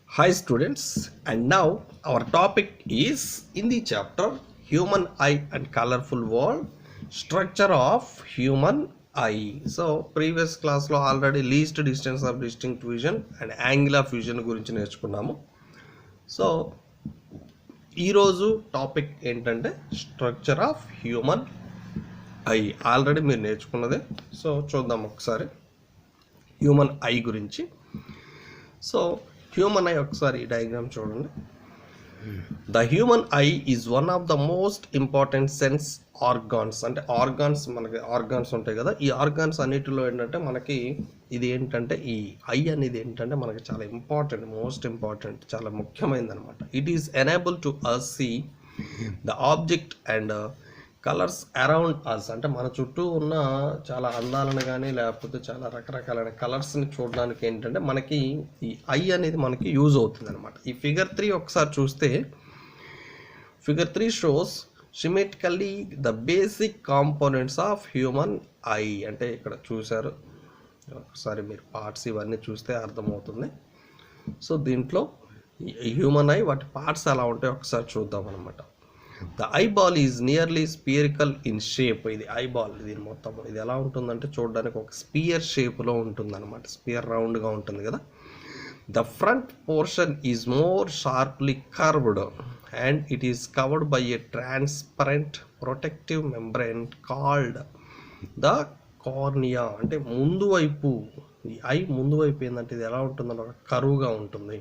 Hi students, and now our topic is in the chapter Human Eye and Colorful World, Structure of Human Eye. So previous class లో already least distance of distinct vision and angle of vision గురించి నేర్చుకున్నాము. So ఈరోజు topic ఏంటంటే structure of human I. Already మీరు నేర్చుకున్నదే. So చూద్దాం ఒకసారి human I గురించి. So human I ఒకసారి ఈ డయాగ్రామ్ చూడండి. The human I is one of the most important sense organs. అంటే ఆర్గాన్స్, మనకి ఆర్గాన్స్ ఉంటాయి కదా, ఈ ఆర్గాన్స్ అన్నిటిలో ఏంటంటే మనకి ఇది ఏంటంటే ఈ ఐ అనేది ఏంటంటే మనకి చాలా ఇంపార్టెంట్, మోస్ట్ ఇంపార్టెంట్, చాలా ముఖ్యమైనది అనమాట. It is enable to us see the object and colours around us. అంటే మన చుట్టూ ఉన్న చాలా అందాలను కానీ లేకపోతే చాలా రకరకాలైన కలర్స్ని చూడడానికి ఏంటంటే మనకి ఈ ఐ అనేది మనకి యూజ్ అవుతుంది అనమాట. ఈ ఫిగర్ 3 ఒకసారి చూస్తే, figure 3 shows symmetrically the basic components of human I. అంటే ఇక్కడ చూసారు, ఒకసారి మీరు పార్ట్స్ ఇవన్నీ చూస్తే అర్థమవుతుంది. సో దీంట్లో హ్యూమన్ ఐ వాటి పార్ట్స్ ఎలా ఉంటాయో ఒకసారి చూద్దాం అనమాట. The eyeball is nearly spherical in shape. ఇది ఐబాల్, ఇది మొత్తం ఇది ఎలా ఉంటుందంటే చూడడానికి ఒక స్పియర్ షేప్లో ఉంటుంది అనమాట. స్పియర్ రౌండ్గా ఉంటుంది కదా. The front portion is more sharply curved and it is covered by A transparent protective membrane called the cornea. అంటే ముందు వైపు ఈ ఐ ముందు వైపు ఏంటంటే ఇది ఎలా ఉంటుందంటే ఒక కరువుగా ఉంటుంది.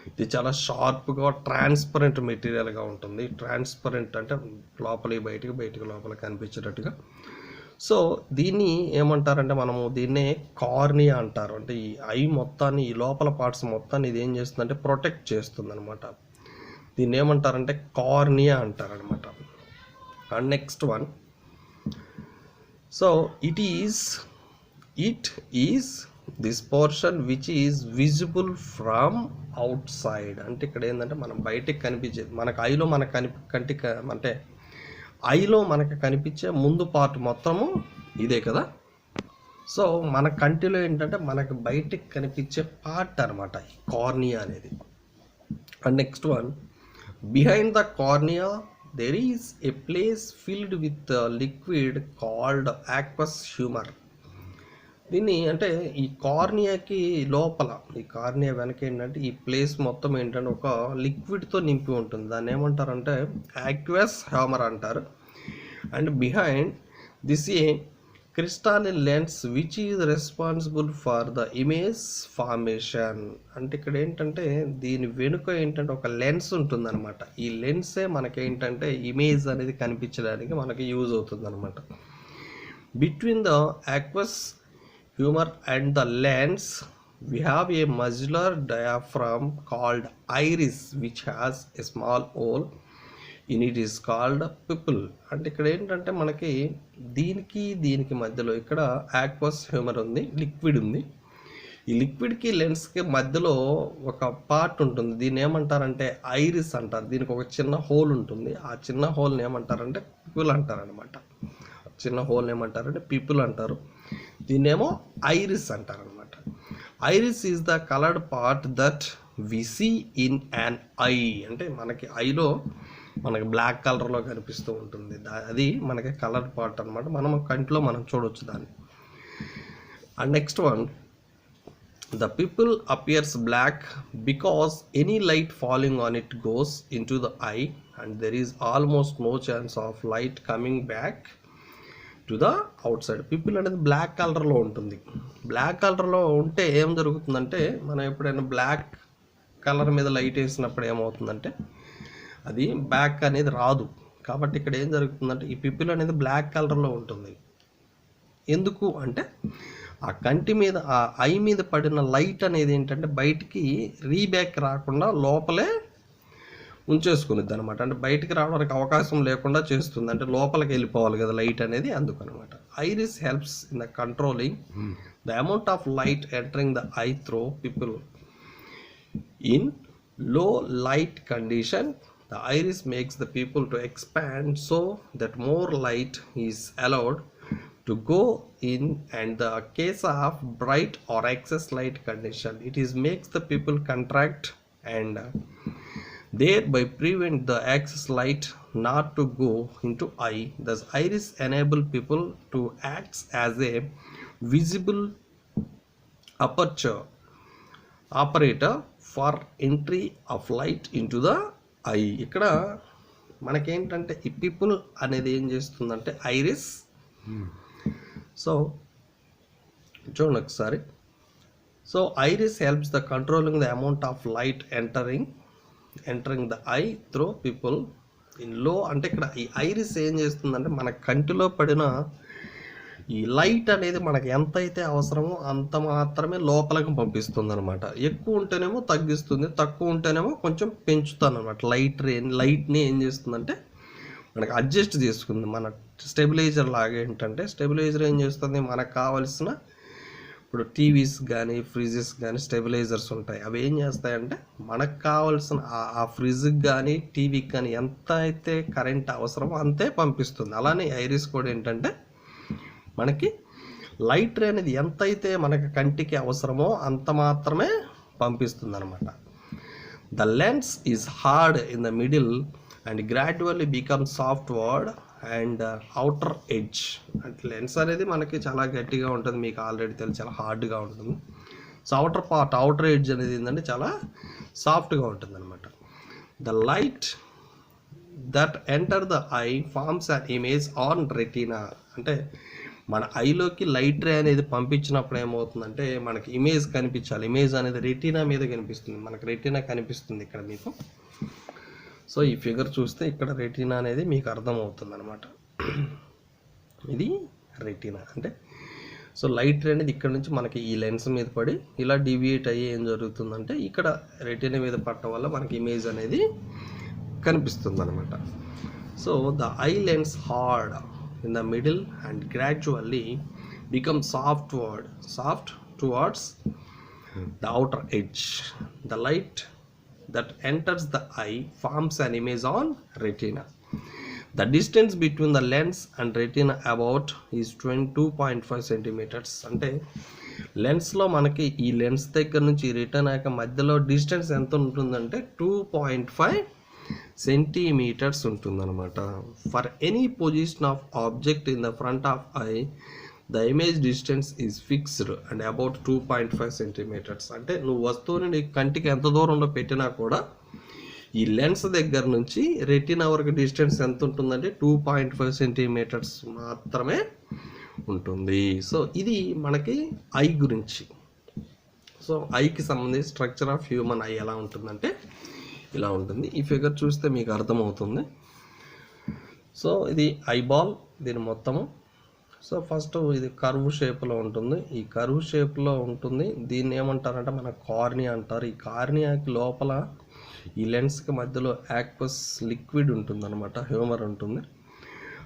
ఇది చాలా షార్ప్గా ట్రాన్స్పరెంట్ మెటీరియల్గా ఉంటుంది. ట్రాన్స్పరెంట్ అంటే లోపలికి బయటికి, బయటికి లోపలికి కనిపించేటట్టుగా. సో దీన్ని ఏమంటారంటే మనము దీన్నే కార్నియా అంటారు. అంటే ఈ ఐ మొత్తాన్ని, ఈ లోపల పార్ట్స్ మొత్తాన్ని ఇది ఏం చేస్తుందంటే ప్రొటెక్ట్ చేస్తుంది అనమాట. దీన్ని ఏమంటారంటే కార్నియా అంటారనమాట. And next one, so it is this portion which is visible from out side. అంటే ఇక్కడ ఏంటంటే మనం బయటికి కనిపించేది, మనకు ఐలో మనకు కంటికి అంటే ఐలో మనకు కనిపించే ముందు పార్ట్ మొత్తము ఇదే కదా. సో మన కంటిలో ఏంటంటే మనకు బయటికి కనిపించే పార్ట్ అనమాట ఈ కార్నియా అనేది. And next one, behind the cornea there is a place filled with liquid called aqueous humour. దీన్ని అంటే ఈ కార్నియాకి లోపల, ఈ కార్నియా వెనక ఏంటంటే ఈ ప్లేస్ మొత్తం ఏంటంటే ఒక లిక్విడ్తో నింపి ఉంటుంది. దాన్ని ఏమంటారంటే ఆక్వస్ హ్యూమర్ అంటారు. And behind this a crystalline lens which is responsible for the image formation. అంటే ఇక్కడ ఏంటంటే దీని వెనుక ఏంటంటే ఒక లెన్స్ ఉంటుందన్నమాట. ఈ లెన్సే మనకేంటంటే ఇమేజ్ అనేది కనిపించడానికి మనకి యూజ్ అవుతుంది అనమాట. Between the aqueous humor and the lens we have a muscular diaphragm called iris which has a small hole in it is called pupil. అంటే ఇక్కడ ఏంటంటే మనకి దీనికి మధ్యలో ఇక్కడ ఆక్వస్ హ్యూమర్ ఉంది, లిక్విడ్ ఉంది. ఈ లిక్విడ్కి లెన్స్కి మధ్యలో ఒక పార్ట్ ఉంటుంది. దీన్ని ఏమంటారంటే ఐరిస్ అంటారు. దీనికి ఒక చిన్న హోల్ ఉంటుంది. ఆ చిన్న హోల్ని ఏమంటారంటే పిపుల్ అంటారనమాట. చిన్న హోల్ని ఏమంటారంటే పిపుల్ అంటారు. దీన్నేమో ఐరిస్ అంటారనమాట. Iris is the coloured part that we see in an eye. అంటే మనకి ఐలో మనకి బ్లాక్ కలర్లో కనిపిస్తూ ఉంటుంది. అది మనకి కలర్డ్ పార్ట్ అనమాట. మనం కంటిలో మనం చూడవచ్చు దాన్ని. And next one, the pupil appears black because any light falling on it goes into the eye and there is almost no chance of light coming back to the out side. People అనేది black కలర్లో ఉంటుంది. Black కలర్లో ఉంటే ఏం జరుగుతుందంటే మనం ఎప్పుడైనా black colour మీద లైట్ వేసినప్పుడు ఏమవుతుందంటే అది బ్యాక్ అనేది రాదు. కాబట్టి ఇక్కడ ఏం జరుగుతుందంటే ఈ పిపుల్ అనేది బ్లాక్ కలర్లో ఉంటుంది. ఎందుకు అంటే ఆ కంటి మీద, ఆ ఐ మీద పడిన లైట్ అనేది ఏంటంటే బయటికి రీబ్యాక్ రాకుండా లోపలే ఉంచేసుకునిద్ది అనమాట. అంటే బయటికి రావడానికి అవకాశం లేకుండా చేస్తుంది. అంటే లోపలికి వెళ్ళిపోవాలి కదా లైట్ అనేది, అందుకు అనమాట. Iris helps in the controlling the amount of light entering the eye through pupil. In low light condition the iris makes the pupil to expand so that more light is allowed to go in, and the case of bright or excess light condition, it is makes the pupil contract and thereby prevent the excess light not to go into eye. Thus iris enable people to act as a visible aperture operator for entry of light into the eye. ఇక్కడ మనకేంటంటే ఈ people అనేది ఏం చేస్తుందంటే iris. So చూడండి ఒకసారి. So iris helps the controlling the amount of light entering the eye through pupil in లో. అంటే ఇక్కడ ఈ ఐరిస్ ఏం చేస్తుందంటే మన కంటిలో పడిన ఈ లైట్ అనేది మనకి ఎంత అయితే అవసరమో అంత మాత్రమే లోపలికి పంపిస్తుంది అనమాట. ఎక్కువ ఉంటేనేమో తగ్గిస్తుంది, తక్కువ ఉంటేనేమో కొంచెం పెంచుతాను అనమాట. లైట్ని ఏం చేస్తుందంటే మనకి అడ్జస్ట్ చేసుకుంది. మన స్టెబిలైజర్ లాగా ఏంటంటే స్టెబిలైజర్ ఏం చేస్తుంది, మనకు కావాల్సిన ఇప్పుడు టీవీస్ కానీ ఫ్రిడ్జెస్ కానీ స్టెబిలైజర్స్ ఉంటాయి. అవి ఏం చేస్తాయంటే మనకు కావాల్సిన ఆ ఫ్రిడ్జ్కి కానీ టీవీకి కానీ ఎంత అయితే కరెంట్ అవసరమో అంతే పంపిస్తుంది. అలానే ఐరిస్ కూడా ఏంటంటే మనకి లైట్ రే అనేది ఎంతైతే మనకి కంటికి అవసరమో అంత మాత్రమే పంపిస్తుంది అనమాట. The lens is hard in the middle and gradually become soft toward and outer edge. అంటే లెన్స్ అనేది మనకి చాలా గట్టిగా ఉంటుంది, మీకు ఆల్రెడీ తెలుసు, చాలా హార్డ్గా ఉంటుంది. సో అవుటర్ ఎడ్జ్ అనేది ఏంటంటే చాలా సాఫ్ట్గా ఉంటుంది అనమాట. The light that enter the eye forms an image on retina. అంటే మన ఐలోకి లైట్ రే అనేది పంపించినప్పుడు ఏమవుతుందంటే మనకి ఇమేజ్ కనిపించాలి. ఇమేజ్ అనేది రెటీనా మీద కనిపిస్తుంది. మనకి రెటీనా కనిపిస్తుంది ఇక్కడ మీకు. సో ఈ ఫిగర్ చూస్తే ఇక్కడ రెటీనా అనేది మీకు అర్థమవుతుంది అనమాట. ఇది రెటీనా అంటే సో లైట్ రే అనేది ఇక్కడ నుంచి మనకి ఈ లెన్స్ మీద పడి ఇలా డివియేట్ అయ్యి ఏం జరుగుతుందంటే ఇక్కడ రెటీనా మీద పడటం వల్ల మనకి ఇమేజ్ అనేది కనిపిస్తుంది అనమాట. So the eye lens hard in the middle and gradually become soft towards the outer edge. The light that enters the eye forms an image on retina. The distance between the lens and retina about is 22.5 centimeters. అంటే లెన్స్లో మనకి ఈ lens దగ్గర నుంచి retina యొక్క మధ్యలో distance ఎంత ఉంటుందంటే 2.5 centimetres ఉంటుందన్నమాట. For any position of object in the front of eye the image distance is fixed and about 2.5 centimetres. అంటే నువ్వు వస్తువుని నీ కంటికి ఎంత దూరంలో పెట్టినా కూడా ఈ లెన్స్ దగ్గర నుంచి రెటీనా వరకు డిస్టెన్స్ ఎంత ఉంటుందంటే 2.5 సెంటీమీటర్స్ మాత్రమే ఉంటుంది. సో ఇది మనకి ఐ గురించి. సో ఐకి సంబంధించి స్ట్రక్చర్ ఆఫ్ హ్యూమన్ ఐ ఎలా ఉంటుందంటే ఇలా ఉంటుంది. ఈ ఫిగర్ చూస్తే మీకు అర్థమవుతుంది. సో ఇది ఐబాల్ దీని మొత్తము. సో ఫస్ట్ ఇది కర్వ్ షేప్లో ఉంటుంది. ఈ కర్వ్ షేప్లో ఉంటుంది. దీన్ని ఏమంటారంటే మన కార్నియా అంటారు. ఈ కార్నియాకి లోపల ఈ లెన్స్కి మధ్యలో యాక్వస్ లిక్విడ్ ఉంటుంది అనమాట, హ్యూమర్ ఉంటుంది.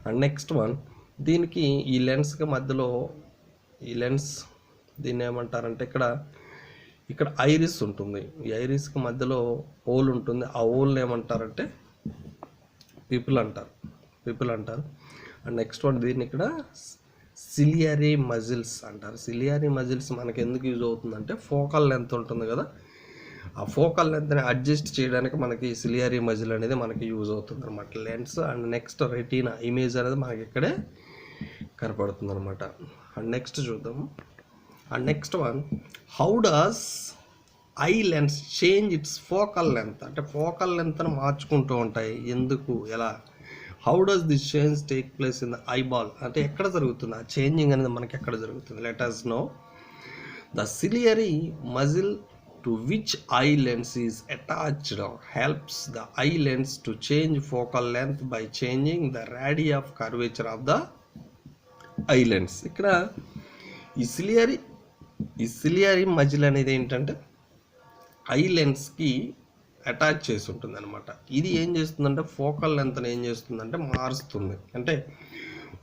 అండ్ నెక్స్ట్ వన్ దీనికి ఈ లెన్స్కి మధ్యలో ఈ లెన్స్ దీన్ని ఏమంటారంటే ఇక్కడ ఐరిస్ ఉంటుంది. ఈ ఐరిస్కి మధ్యలో ఓల్ ఉంటుంది. ఆ ఓల్ని ఏమంటారంటే పీపుల్ అంటారు. అండ్ నెక్స్ట్ వన్ దీన్ని ఇక్కడ సిలియరీ మజిల్స్ అంటారు. సిలియరీ మజిల్స్ మనకి ఎందుకు యూజ్ అవుతుందంటే ఫోకల్ లెంత్ ఉంటుంది కదా, ఆ ఫోకల్ లెంత్ని అడ్జస్ట్ చేయడానికి మనకి సిలియరీ మజిల్ అనేది మనకి యూజ్ అవుతుంది అనమాట. Lens and next retina image అనేది మనకి ఇక్కడే కనపడుతుంది అనమాట. అండ్ నెక్స్ట్ చూద్దాము. And next one, how does eye lens change it's focal length. అంటే ఫోకల్ లెంత్ని మార్చుకుంటూ ఉంటాయి. ఎందుకు, ఎలా, how does this change take place in the eyeball. అంటే ఎక్కడ జరుగుతుంది ఆ చేంజింగ్ అనేది మనకి ఎక్కడ జరుగుతుంది. Let us know the ciliary muscle to which eye lens is attached helps the eye lens to change focal length by changing the radii of curvature of the eye lens. ఇక్కడ ఈ ciliary muscle అనేది ఏంటంటే I లెన్స్కి attach చేసి ఉంటుంది అనమాట. ఇది ఏం చేస్తుందంటే ఫోకల్ లెంత్ని ఏం చేస్తుందంటే మారుస్తుంది. అంటే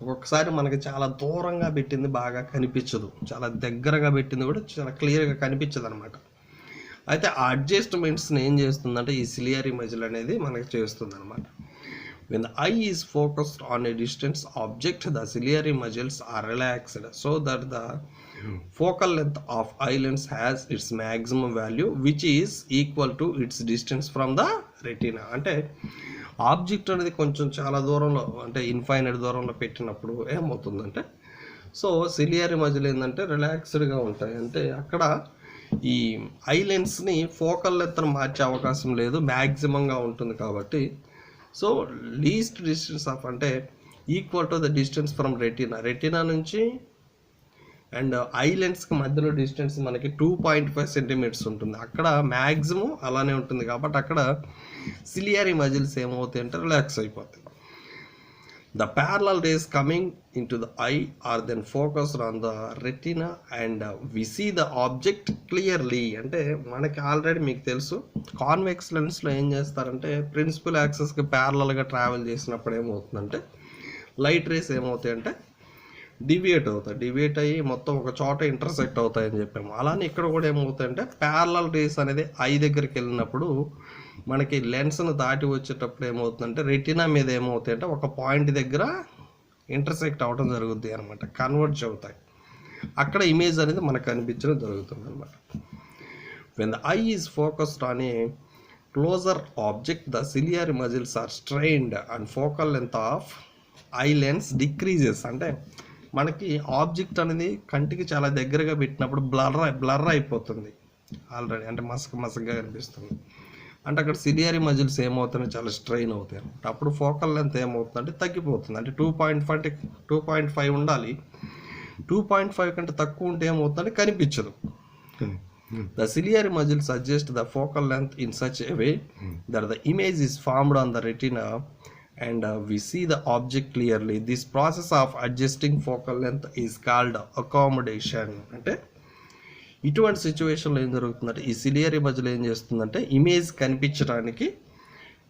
ఒక్కొక్కసారి మనకి చాలా దూరంగా పెట్టింది బాగా కనిపించదు, చాలా దగ్గరగా పెట్టింది కూడా చాలా క్లియర్గా కనిపించదు అనమాట. అయితే ఆ అడ్జస్ట్మెంట్స్ని ఏం చేస్తుందంటే ఈ సిలియరీ మజిల్ అనేది మనకి చేస్తుంది అనమాట. When the eye is focused on a distant object, the ciliary muscles are relaxed so that the focal length of eye lens has its maximum value, which is equal to its distance from the retina. అంటే object అనేది కొంచెం చాలా దూరంలో, అంటే infinite దూరంలో పెట్టినప్పుడు ఏమవుతుందంటే, so ciliary muscle ఏంటంటే రిలాక్స్డ్గా ఉంటాయి. అంటే అక్కడ ఈ ఐ లెన్స్ని ఫోకల్ లెంత్ను మార్చే అవకాశం లేదు, మ్యాక్సిమంగా ఉంటుంది. కాబట్టి సో లీస్ట్ డిస్టెన్స్ ఆఫ్ అంటే equal to the distance from retina నుంచి అండ్ ఐ లెన్స్కి మధ్యలో డిస్టెన్స్ మనకి 2.5 సెంటీమీటర్స్ ఉంటుంది. అక్కడ మ్యాక్సిమం అలానే ఉంటుంది. కాబట్టి అక్కడ సిలియరీ మజిల్స్ ఏమవుతాయి అంటే రిలాక్స్ అయిపోతాయి. The parallel rays coming into the eye are then focused on the retina and we see the object clearly. అంటే మనకి ఆల్రెడీ మీకు తెలుసు, కాన్వెక్స్ లెన్స్లో ఏం చేస్తారంటే ప్రిన్సిపల్ యాక్సెస్కి ప్యారలల్గా ట్రావెల్ చేసినప్పుడు ఏమవుతుందంటే లైట్ రేస్ ఏమవుతాయి అంటే డివియేట్ అయ్యి మొత్తం ఒక చోట ఇంటర్సెక్ట్ అవుతాయని చెప్పాము. అలానే ఇక్కడ కూడా ఏమవుతాయంటే ప్యారలల్ రేస్ అనేది ఐ దగ్గరికి వెళ్ళినప్పుడు మనకి లెన్స్ను దాటి వచ్చేటప్పుడు ఏమవుతుందంటే రెటీనా మీద ఏమవుతాయంటే ఒక పాయింట్ దగ్గర ఇంటర్సెక్ట్ అవ్వడం జరుగుద్ది అనమాట, కన్వర్జ్ అవుతాయి. అక్కడ ఇమేజ్ అనేది మనకు కనిపించడం జరుగుతుంది అనమాట. When the eye is focused on a closer object the ciliary muscles are strained and focal length of eye lens decreases. అంటే మనకి ఆబ్జెక్ట్ అనేది కంటికి చాలా దగ్గరగా పెట్టినప్పుడు బ్లర్ అయిపోతుంది ఆల్రెడీ, అంటే మసకగా కనిపిస్తుంది. అంటే అక్కడ సిలియరీ మజిల్స్ ఏమవుతున్నాయి, చాలా స్ట్రెయిన్ అవుతాయి. అప్పుడు ఫోకల్ లెంత్ ఏమవుతుందంటే తగ్గిపోతుంది. అంటే 2.5 ఉండాలి, 2.5 కంటే తక్కువ ఉంటే ఏమవుతుందంటే కనిపించదు. The ciliary muscles adjust the focal length in such a way that the image is formed on the retina and we see the object clearly. This process of adjusting focal length is called accommodation. అంటే ఇటువంటి సిచ్యువేషన్లో ఏం జరుగుతుందంటే ఈ ciliary muscle ఏం చేస్తుందంటే image కనిపించడానికి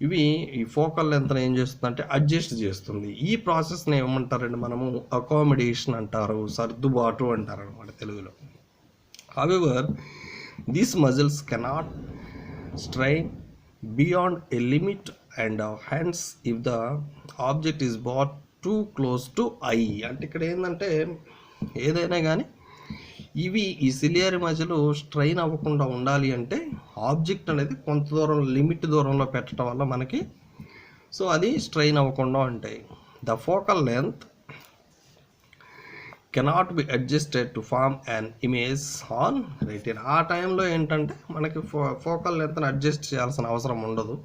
ఇవి ఈ ఫోకల్ లెంత్ని ఏం చేస్తుందంటే అడ్జస్ట్ చేస్తుంది. ఈ ప్రాసెస్ని ఏమంటారండి మనము అకామిడేషన్ అంటారు, సర్దుబాటు అంటారు అనమాట తెలుగులో. However, these muscles cannot strain beyond a limit and hence if the object is brought too close to eye. అంటే ఇక్కడ ఏంటంటే ఏదైనా కానీ ఇవి ఈ సిలియరీ మజిల్ స్ట్రెయిన్ అవ్వకుండా ఉండాలి అంటే ఆబ్జెక్ట్ అనేది కొంత దూరం లిమిట్ దూరంలో పెట్టడం వల్ల మనకి సో అది స్ట్రెయిన్ అవ్వకుండా ఉంటాయి. The focal length cannot be adjusted to form an image on retina. ఆ టైంలో ఏంటంటే మనకి ఫోకల్ లెంత్ని అడ్జస్ట్ చేయాల్సిన అవసరం ఉండదు,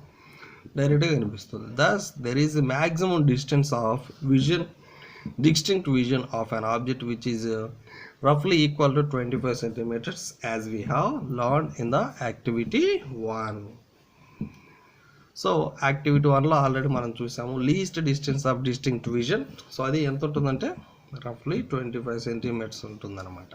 డైరెక్ట్గా కనిపిస్తుంది. Thus there is maximum distance of vision, distinct vision of an object which is roughly equal to 25 centimeters as we have learned in the activity 1. So activity 1లో ఆల్రెడీ మనం చూసాము least distance of distinct vision. So అది ఎంత ఉంటుందంటే రఫ్లీ 25 centimetres ఉంటుందన్నమాట.